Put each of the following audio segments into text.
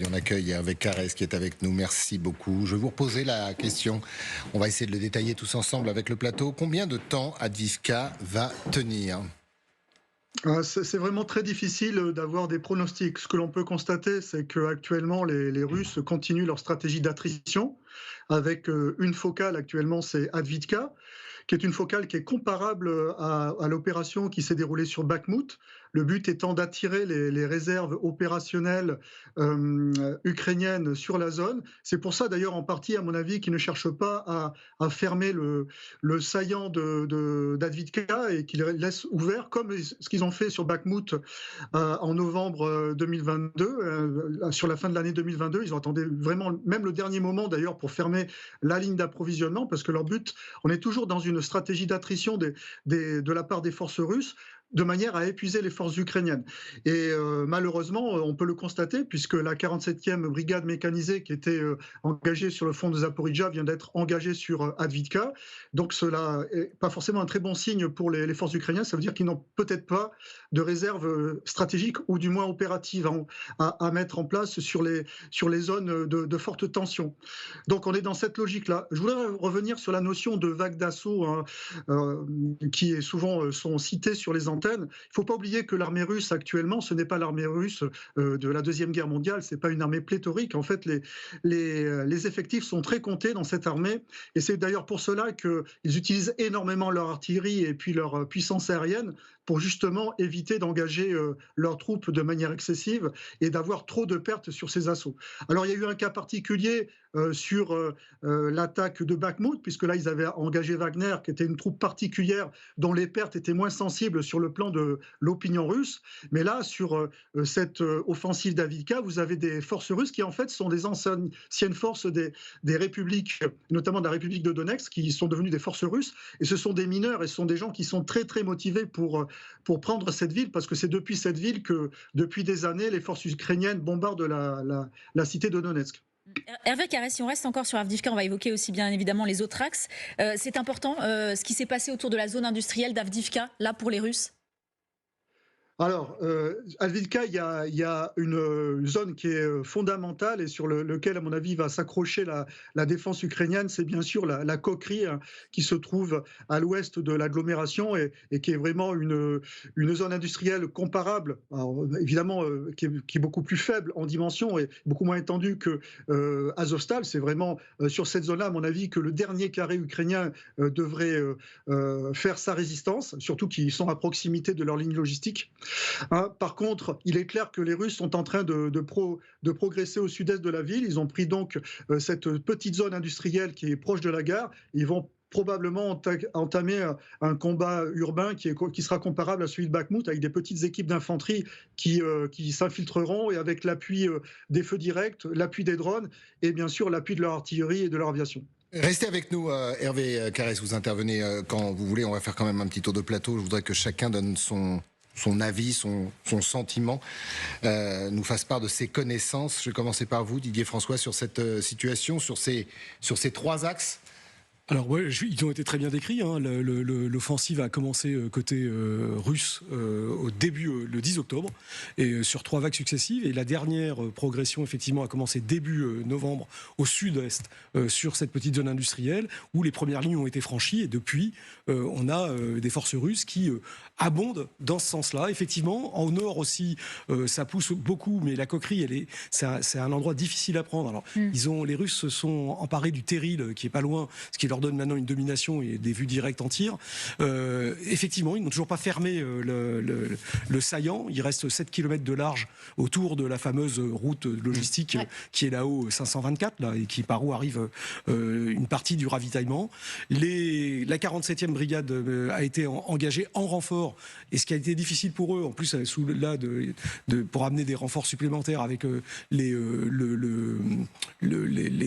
Et on accueille Hervé Carrez qui est avec nous. Merci beaucoup. Je vais vous reposer la question. On va essayer de le détailler tous ensemble avec le plateau. Combien de temps Avdiivka va tenir ? C'est vraiment très difficile d'avoir des pronostics. Ce que l'on peut constater, c'est qu'actuellement, les Russes continuent leur stratégie d'attrition avec une focale actuellement, c'est Avdiivka, qui est une focale qui est comparable à l'opération qui s'est déroulée sur Bakhmout. Le but étant d'attirer les réserves opérationnelles ukrainiennes sur la zone. C'est pour ça d'ailleurs en partie, à mon avis, qu'ils ne cherchent pas à fermer le saillant d'Avdiivka et qu'ils laissent ouvert, comme ce qu'ils ont fait sur Bakhmout en novembre 2022. Sur la fin de l'année 2022, ils ont attendu vraiment, même le dernier moment d'ailleurs, pour fermer la ligne d'approvisionnement, parce que leur but, on est toujours dans une stratégie d'attrition de la part des forces russes, de manière à épuiser les forces ukrainiennes. Et malheureusement, on peut le constater, puisque la 47e brigade mécanisée qui était engagée sur le front de Zaporijjia vient d'être engagée sur Avdiivka. Donc cela n'est pas forcément un très bon signe pour les forces ukrainiennes. Ça veut dire qu'ils n'ont peut-être pas de réserve stratégique, ou du moins opérative, à mettre en place sur les zones de forte tension. Donc on est dans cette logique-là. Je voudrais revenir sur la notion de vague d'assaut, hein, qui est souvent sont citées sur les antennes. Il ne faut pas oublier que l'armée russe actuellement, ce n'est pas l'armée russe de la Deuxième Guerre mondiale, ce n'est pas une armée pléthorique. En fait, les effectifs sont très comptés dans cette armée, et c'est d'ailleurs pour cela qu'ils utilisent énormément leur artillerie et puis leur puissance aérienne pour justement éviter d'engager leurs troupes de manière excessive et d'avoir trop de pertes sur ces assauts. Alors il y a eu un cas particulier sur l'attaque de Bakhmout, puisque là ils avaient engagé Wagner, qui était une troupe particulière dont les pertes étaient moins sensibles sur le plan de l'opinion russe. Mais là, sur cette offensive d'Avdiivka, vous avez des forces russes qui en fait sont des anciennes forces des républiques, notamment de la République de Donetsk, qui sont devenues des forces russes, et ce sont des mineurs, et ce sont des gens qui sont très très motivés pour prendre cette ville, parce que c'est depuis cette ville que depuis des années les forces ukrainiennes bombardent la cité de Donetsk. Hervé Carrez, si on reste encore sur Avdiivka, on va évoquer aussi bien évidemment les autres axes. C'est important ce qui s'est passé autour de la zone industrielle d'Avdiivka, là pour les Russes. Alors, Avdiivka, il y a une zone qui est fondamentale et sur lequel, à mon avis, va s'accrocher la défense ukrainienne. C'est bien sûr la coquerie, hein, qui se trouve à l'ouest de l'agglomération et qui est vraiment une zone industrielle comparable, alors, évidemment, qui est beaucoup plus faible en dimension et beaucoup moins étendue que Azovstal. C'est vraiment sur cette zone-là, à mon avis, que le dernier carré ukrainien devrait faire sa résistance, surtout qu'ils sont à proximité de leur ligne logistique. Par contre, il est clair que les Russes sont en train de progresser au sud-est de la ville. Ils ont pris donc cette petite zone industrielle qui est proche de la gare. Ils vont probablement entamer un combat urbain qui sera comparable à celui de Bakhmout, avec des petites équipes d'infanterie qui s'infiltreront, et avec l'appui des feux directs, l'appui des drones et bien sûr l'appui de leur artillerie et de leur aviation. Restez avec nous, Hervé Carrez, vous intervenez quand vous voulez. On va faire quand même un petit tour de plateau. Je voudrais que chacun donne son avis, son sentiment, nous fasse part de ses connaissances. Je vais commencer par vous, Didier François, sur cette situation, sur ces trois axes. Alors ouais, ils ont été très bien décrits, hein. L'offensive a commencé côté russe au début, le 10 octobre, et sur 3 vagues successives. Et la dernière progression, effectivement, a commencé début novembre au sud-est, sur cette petite zone industrielle, où les premières lignes ont été franchies. Et depuis, on a des forces russes qui abondent dans ce sens-là. Effectivement, au nord aussi, ça pousse beaucoup, mais la coquerie, c'est un endroit difficile à prendre. Alors, les Russes se sont emparés du Terril, qui est pas loin, ce qui leur donne maintenant une domination et des vues directes en tir. Effectivement, ils n'ont toujours pas fermé le saillant. Il reste 7 km de large autour de la fameuse route logistique qui est là-haut, 524, là, et par où arrive une partie du ravitaillement. La 47e brigade a été engagée en renfort, et ce qui a été difficile pour eux, en plus pour amener des renforts supplémentaires avec les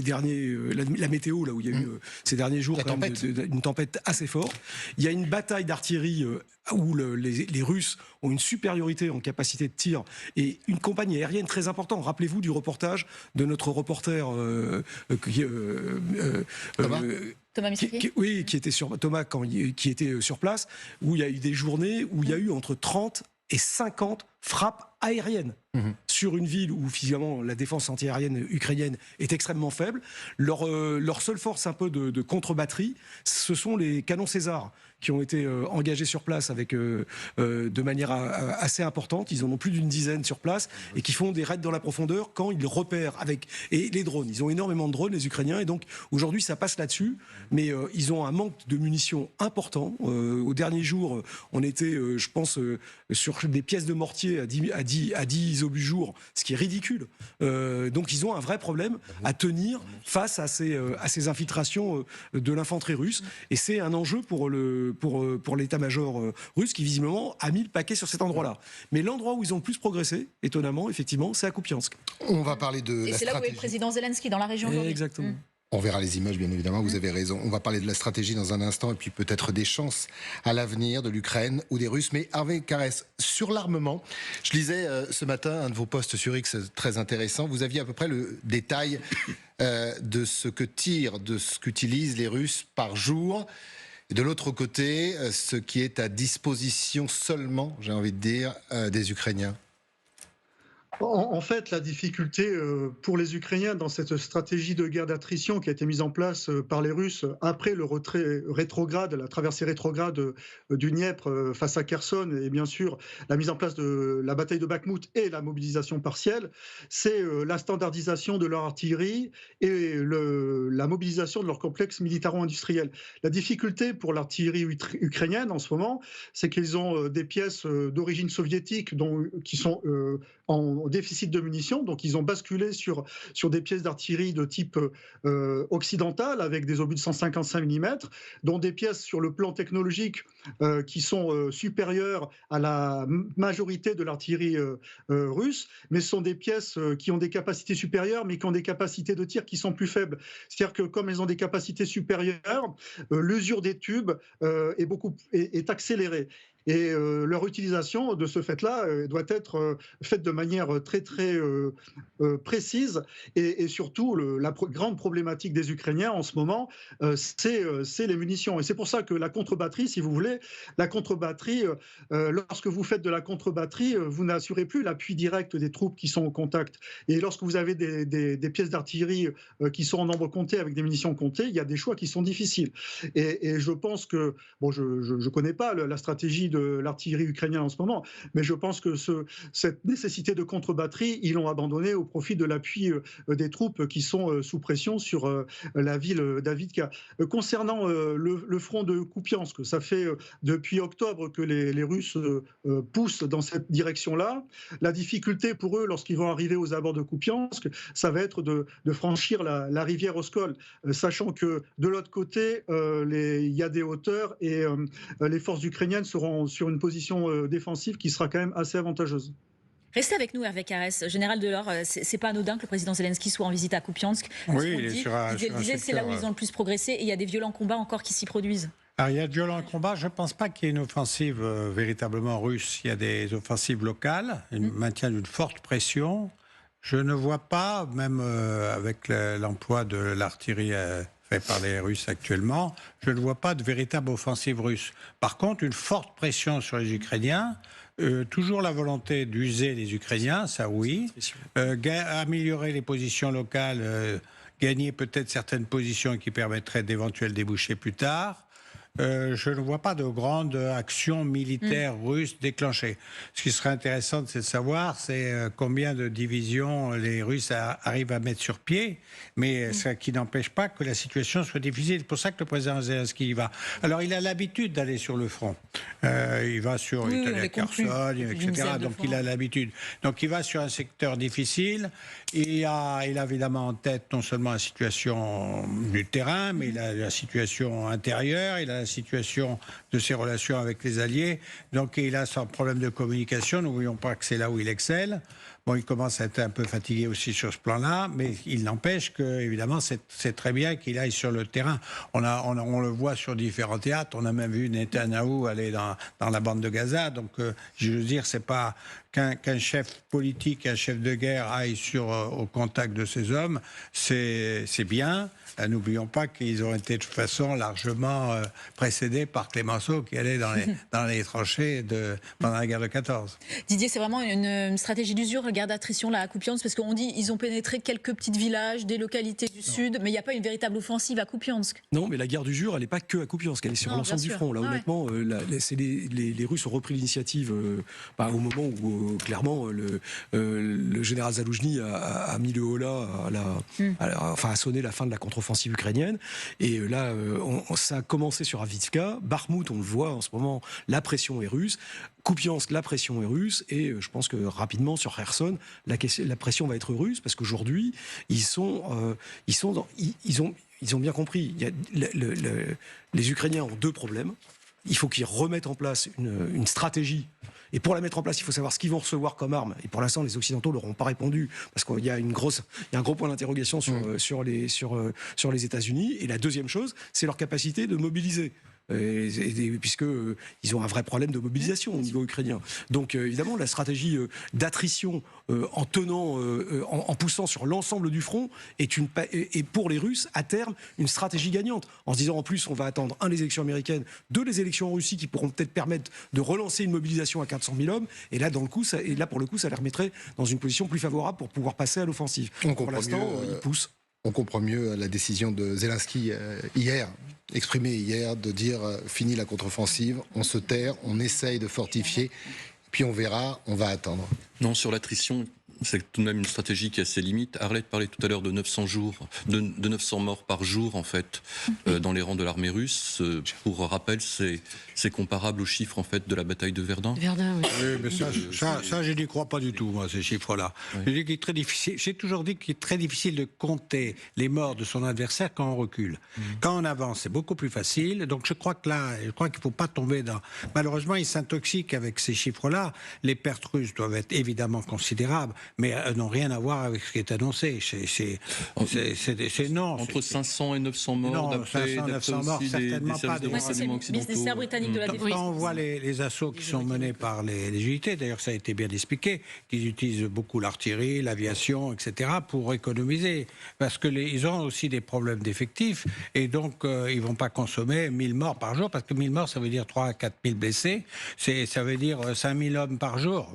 derniers, la météo, là où il y a eu ces derniers jours une tempête assez forte. Il y a une bataille d'artillerie où les Russes ont une supériorité en capacité de tir et une compagnie aérienne très importante. Rappelez-vous du reportage de notre reporter Thomas Misaki, qui était sur Thomas qui était sur place, où il y a eu des journées où il y a eu entre 30 et 50 frappes aériennes sur une ville où finalement la défense antiaérienne ukrainienne est extrêmement faible. Leur seule force un peu de contre-batterie, ce sont les canons César qui ont été engagés sur place de manière assez importante. Ils en ont plus d'une dizaine sur place et qui font des raids dans la profondeur quand ils repèrent et les drones. Ils ont énormément de drones, les Ukrainiens, et donc aujourd'hui ça passe là-dessus, mais ils ont un manque de munitions important. Au dernier jour, on était, je pense, sur des pièces de mortier à 10 isobus jour, ce qui est ridicule. Donc ils ont un vrai problème à tenir face à ces infiltrations de l'infanterie russe, et c'est un enjeu pour l'état-major russe qui visiblement a mis le paquet sur cet endroit-là. Mais l'endroit où ils ont le plus progressé, étonnamment, effectivement, c'est à Kupiansk. On va parler de la stratégie. Et c'est là où est le président Zelensky, dans la région aujourd'hui. Exactement. On verra les images, bien évidemment, vous avez raison. On va parler de la stratégie dans un instant et puis peut-être des chances à l'avenir de l'Ukraine ou des Russes. Mais Hervé Carès, sur l'armement, je lisais ce matin un de vos posts sur X très intéressant. Vous aviez à peu près le détail de ce qu'utilisent les Russes par jour. Et de l'autre côté, ce qui est à disposition seulement, j'ai envie de dire, des Ukrainiens. En fait, la difficulté pour les Ukrainiens dans cette stratégie de guerre d'attrition qui a été mise en place par les Russes après le retrait rétrograde, la traversée rétrograde du Dniepr face à Kherson, et bien sûr la mise en place de la bataille de Bakhmout et la mobilisation partielle, c'est la standardisation de leur artillerie et la mobilisation de leur complexe militaro-industriel. La difficulté pour l'artillerie ukrainienne en ce moment, c'est qu'ils ont des pièces d'origine soviétique qui sont en déficit de munitions, donc ils ont basculé sur des pièces d'artillerie de type occidental avec des obus de 155 mm, dont des pièces sur le plan technologique qui sont supérieures à la majorité de l'artillerie russe, mais ce sont des pièces qui ont des capacités supérieures, mais qui ont des capacités de tir qui sont plus faibles. C'est-à-dire que comme elles ont des capacités supérieures, l'usure des tubes est accélérée. Et leur utilisation, de ce fait-là, doit être faite de manière très, très précise. Et surtout, la grande problématique des Ukrainiens en ce moment, c'est les munitions. Et c'est pour ça que la contre-batterie, si vous voulez, la contre-batterie, lorsque vous faites de la contre-batterie, vous n'assurez plus l'appui direct des troupes qui sont au contact. Et lorsque vous avez des pièces d'artillerie qui sont en nombre compté avec des munitions comptées, il y a des choix qui sont difficiles. Et je pense que, bon, je ne connais pas la stratégie de l'artillerie ukrainienne en ce moment, mais je pense que cette nécessité de contre-batterie, ils l'ont abandonnée au profit de l'appui des troupes qui sont sous pression sur la ville d'Avdiivka. Concernant le front de Kupiansk, ça fait depuis octobre que les Russes poussent dans cette direction-là. La difficulté pour eux, lorsqu'ils vont arriver aux abords de Kupiansk, ça va être de franchir la rivière Oskol, sachant que de l'autre côté, il y a des hauteurs et les forces ukrainiennes seront sur une position défensive qui sera quand même assez avantageuse. Restez avec nous, Hervé Carès. Général Delors, c'est pas anodin que le président Zelensky soit en visite à Kupiansk. Oui, il est sur un c'est là où ils ont le plus progressé et il y a des violents combats encore qui s'y produisent. Alors, il y a de violents combats. Je ne pense pas qu'il y ait une offensive véritablement russe. Il y a des offensives locales, un maintien d'une forte pression. Je ne vois pas, même avec l'emploi de l'artillerie fait par les Russes actuellement, je ne vois pas de véritable offensive russe. Par contre, une forte pression sur les Ukrainiens, toujours la volonté d'user les Ukrainiens, ça oui, améliorer les positions locales, gagner peut-être certaines positions qui permettraient d'éventuels débouchés plus tard. Je ne vois pas de grande action militaire russe déclenchée. Ce qui serait intéressant, c'est de savoir combien de divisions les Russes arrivent à mettre sur pied, mais ce qui n'empêche pas que la situation soit difficile. C'est pour ça que le président Zelensky y va. Alors, il a l'habitude d'aller sur le front. Il va sur Kherson, etc. Donc, il a l'habitude. Donc, il va sur un secteur difficile. Il a évidemment en tête non seulement la situation du terrain, mais il a la situation intérieure, il a la situation de ses relations avec les alliés. Donc il a son problème de communication. N'oublions pas que c'est là où il excelle. Bon, il commence à être un peu fatigué aussi sur ce plan-là, mais il n'empêche que, évidemment, c'est très bien qu'il aille sur le terrain. On le voit sur différents théâtres. On a même vu Netanyahou aller dans la bande de Gaza. Donc, je veux dire, c'est pas qu'un chef politique, un chef de guerre aille au contact de ces hommes. C'est bien. N'oublions pas qu'ils ont été de toute façon largement précédés par Clémenceau qui allait dans les tranchées pendant la guerre de 14. Didier, c'est vraiment une stratégie d'usure guerre d'attrition là à Kupiansk, parce qu'on dit ils ont pénétré quelques petits villages, des localités du sud, mais il n'y a pas une véritable offensive à Kupiansk. Non, mais la guerre du Jur, elle n'est pas que à Kupiansk, elle est sur l'ensemble du front. Là, honnêtement, c'est les Russes ont repris l'initiative au moment où clairement le général Zaloujny a mis le holà a sonné la fin de la contre-offensive ukrainienne. Et là, ça a commencé sur Avdiivka, Bakhmout, on le voit en ce moment, la pression est russe. Kupiansk, la pression est russe, et je pense que rapidement sur Kherson, la pression va être russe, parce qu'aujourd'hui, ils ont bien compris. Les Ukrainiens ont deux problèmes. Il faut qu'ils remettent en place une stratégie. Et pour la mettre en place, il faut savoir ce qu'ils vont recevoir comme armes. Et pour l'instant, les Occidentaux ne leur ont pas répondu, parce qu'il y a un gros point d'interrogation sur les États-Unis. Et la deuxième chose, c'est leur capacité de mobiliser. Puisqu'ils ont un vrai problème de mobilisation au niveau ukrainien. Donc évidemment, la stratégie d'attrition en poussant sur l'ensemble du front est pour les Russes, à terme, une stratégie gagnante. En se disant, en plus, on va attendre, les élections américaines, les élections en Russie, qui pourront peut-être permettre de relancer une mobilisation à 400 000 hommes. Et là, pour le coup, ça les remettrait dans une position plus favorable pour pouvoir passer à l'offensive. Pour l'instant, ils poussent. On comprend mieux la décision de Zelensky exprimée hier, de dire fini la contre-offensive, on se terre, on essaye de fortifier, puis on verra, on va attendre. Non, sur l'attrition, c'est tout de même une stratégie qui a ses limites. Arlette parlait tout à l'heure de 900 morts par jour, en fait, dans les rangs de l'armée russe. Pour rappel, c'est comparable aux chiffres, en fait, de la bataille de Verdun. Verdun, oui. Oui, mais ça, je n'y crois pas du tout, moi, ces chiffres-là. Oui. J'ai toujours dit qu'il est très difficile de compter les morts de son adversaire quand on recule. Quand on avance, c'est beaucoup plus facile. Donc je crois qu'il ne faut pas tomber dans... Malheureusement, ils s'intoxiquent avec ces chiffres-là. Les pertes russes doivent être évidemment considérables, mais elles n'ont rien à voir avec ce qui est annoncé. C'est non. Entre 500 et 900 morts, d'après 900 morts, certainement pas. Quand on voit les assauts qui sont menés par les unités, d'ailleurs ça a été bien expliqué, qu'ils utilisent beaucoup l'artillerie, l'aviation, etc., pour économiser. Parce qu'ils ont aussi des problèmes d'effectifs, et donc ils ne vont pas consommer 1000 morts par jour, parce que 1000 morts, ça veut dire 3 à 4 000 blessés, ça veut dire 5000 hommes par jour.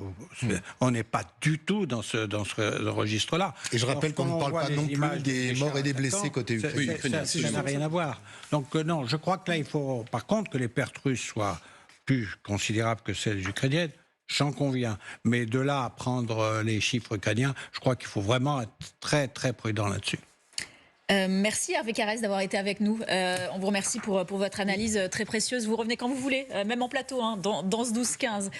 On n'est pas du tout dans ce registre-là. Et je rappelle qu'on ne parle pas non plus des morts et des blessés côté ukrainien. Ça n'a rien à voir. Donc non, je crois que là, il faut par contre que les pertes russes soient plus considérables que celles ukrainiennes. J'en conviens. Mais de là à prendre les chiffres ukrainiens, je crois qu'il faut vraiment être très, très prudent là-dessus. Merci Hervé Carrez d'avoir été avec nous. On vous remercie pour votre analyse très précieuse. Vous revenez quand vous voulez, même en plateau, dans ce 12-15.